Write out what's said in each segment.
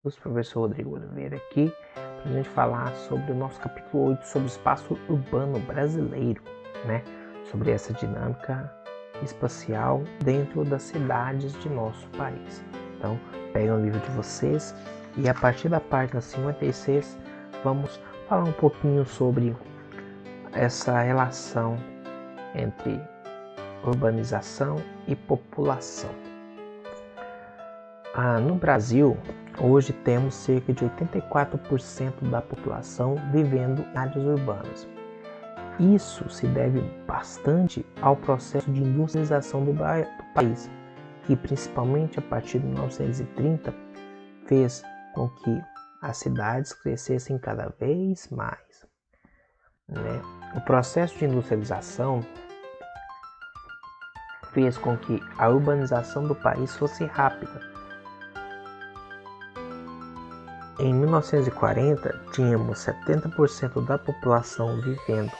Professor Rodrigo Oliveira aqui para a gente falar sobre o nosso capítulo 8 sobre o espaço urbano brasileiro, né? Sobre essa dinâmica espacial dentro das cidades de nosso país. Então, peguem o livro de vocês e a partir da página 56 vamos falar um pouquinho sobre essa relação entre urbanização e população. No Brasil, hoje temos cerca de 84% da população vivendo em áreas urbanas. Isso se deve bastante ao processo de industrialização do país, que principalmente a partir de 1930 fez com que as cidades crescessem cada vez mais, né? O processo de industrialização fez com que a urbanização do país fosse rápida. Em 1940, tínhamos 70% da população vivendo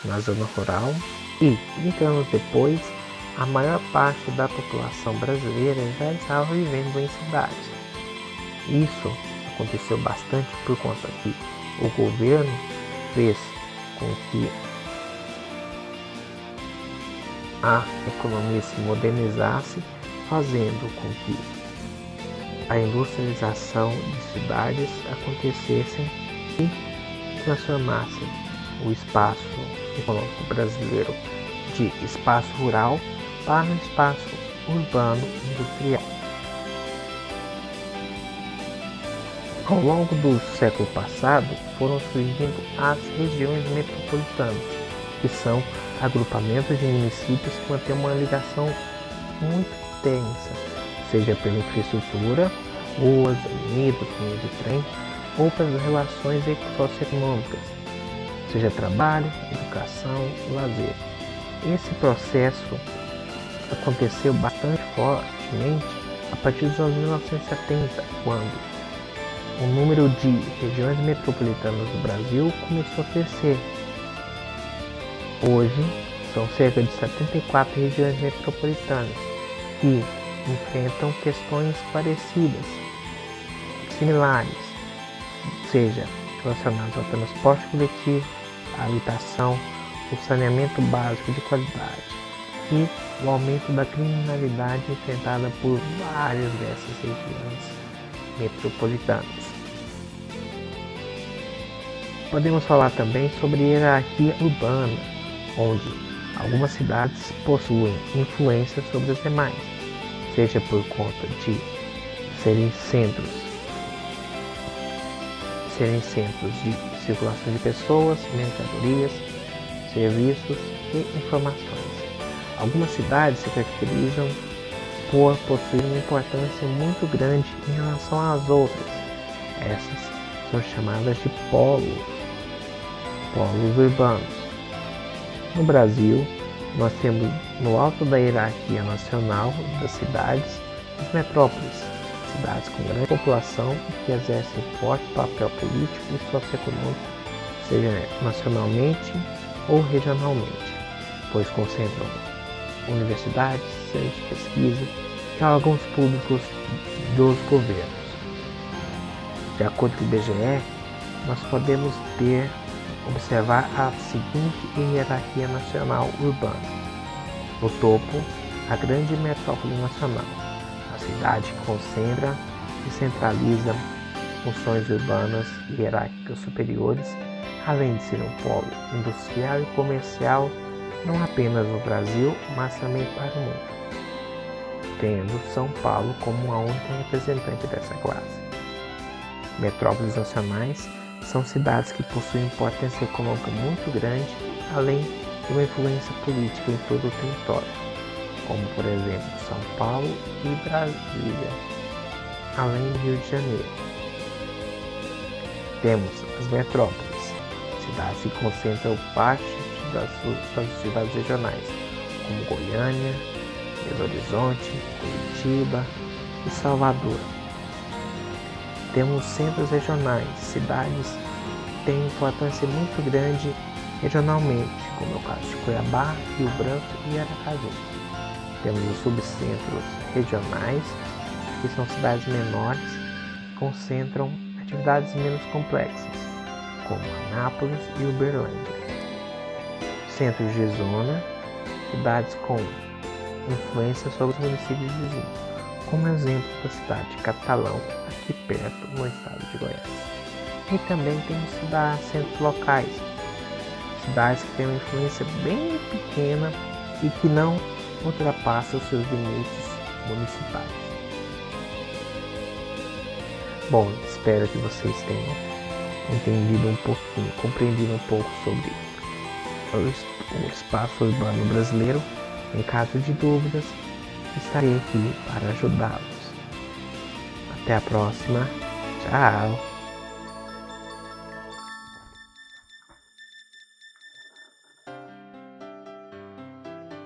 na zona rural e, 30 anos depois, a maior parte da população brasileira já estava vivendo em cidades. Isso aconteceu bastante por conta que o governo fez com que a economia se modernizasse, fazendo com que a industrialização de cidades acontecessem e transformassem o espaço econômico brasileiro de espaço rural para um espaço urbano industrial. Ao longo do século passado, foram surgindo as regiões metropolitanas, que são agrupamentos de municípios que mantêm uma ligação muito tensa, seja pela infraestrutura, ruas, avenidas, linhas de trem, ou pelas relações socioeconômicas, seja trabalho, educação, lazer. Esse processo aconteceu bastante fortemente a partir dos anos 1970, quando o número de regiões metropolitanas do Brasil começou a crescer. Hoje, são cerca de 74 regiões metropolitanas que enfrentam questões parecidas, similares, seja relacionadas ao transporte coletivo, à habitação, o saneamento básico de qualidade e o aumento da criminalidade enfrentada por várias dessas regiões metropolitanas. Podemos falar também sobre hierarquia urbana, onde algumas cidades possuem influência sobre as demais, seja por conta de serem centros de circulação de pessoas, mercadorias, serviços e informações. Algumas cidades se caracterizam por possuir uma importância muito grande em relação às outras. Essas são chamadas de polos urbanos. No Brasil, nós temos no alto da hierarquia nacional das cidades as metrópoles, cidades com grande população que exercem forte papel político e socioeconômico, seja nacionalmente ou regionalmente, pois concentram universidades, centros de pesquisa e órgãos públicos dos governos. De acordo com o IBGE, nós podemos observar a seguinte hierarquia nacional urbana. No topo, a grande metrópole nacional, a cidade que concentra e centraliza funções urbanas e hierárquicas superiores, além de ser um polo industrial e comercial, não apenas no Brasil, mas também para o mundo, tendo São Paulo como a única representante dessa classe. Metrópoles nacionais são cidades que possuem importância econômica muito grande, além de uma influência política em todo o território, como por exemplo São Paulo e Brasília, além do Rio de Janeiro. Temos as metrópoles, cidades que concentram parte das cidades regionais, como Goiânia, Belo Horizonte, Curitiba e Salvador. Temos centros regionais, cidades que têm importância muito grande regionalmente, como é o caso de Cuiabá, Rio Branco e Aracaju. Temos os subcentros regionais, que são cidades menores, concentram atividades menos complexas, como Anápolis e Uberlândia. Centros de zona, cidades com influência sobre os municípios vizinhos, como exemplo da cidade de Catalão, aqui perto, no estado de Goiás. E também temos centros locais, cidades que têm uma influência bem pequena e que não ultrapassa os seus limites municipais. Bom, espero que vocês tenham entendido um pouquinho, compreendido um pouco sobre o espaço urbano brasileiro. Em caso de dúvidas, estarei aqui para ajudá-los. Até a próxima. Tchau!